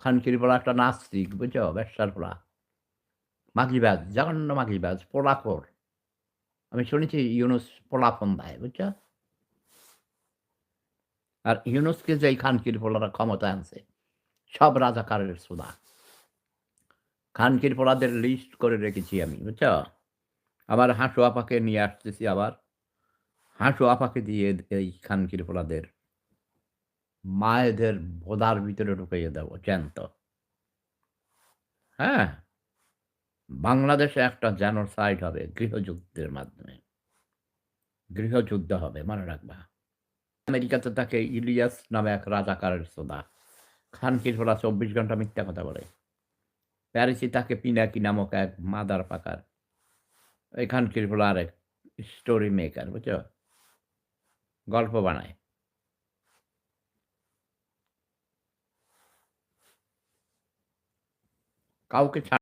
খানকির পোলা একটা নাস্তিক, বুঝছো? বেশ্যার পোলা। মাগিবাজ, জঘন্য মাগিবাজ, পোলাখোর। আমি শুনেছি ইউনুস পোলাপন দেয়, বুঝছো? আর ইউনুসকে যে এই খানকির পোলারা ক্ষমতায় আনছে, সব রাজাকারের ছোঁদা। খানকির পোলাদের লিস্ট করে রেখেছি আমি, বুঝছো? আবার হাঁসু আপাকে নিয়ে আসতেছি আবার। হাঁসু আপাকে দিয়ে এই খানকির পোলাদের মায়েদের ভোদার ভিতরে ঢুকাইয়ে দেব জ্যান্ত। হ্যাঁ? বাংলাদেশে একটা জেনোসাইড হবে গৃহযুদ্ধের মাধ্যমে। গৃহযুদ্ধ হবে, মনে রাখবা। আমেরিকাতে থাকে ইলিয়াস নামে এক রাজাকারের ছোঁদা। খানকির পোলা ২৪ ঘন্টা মিথ্যা কথা বলে। প্যারিসে থাকে পিনাকি নামক এক মাদার পাকার। এই খানকির পোলা আরেক স্টোরি মেকার, বুঝছো? গল্প বানায়। কাউকে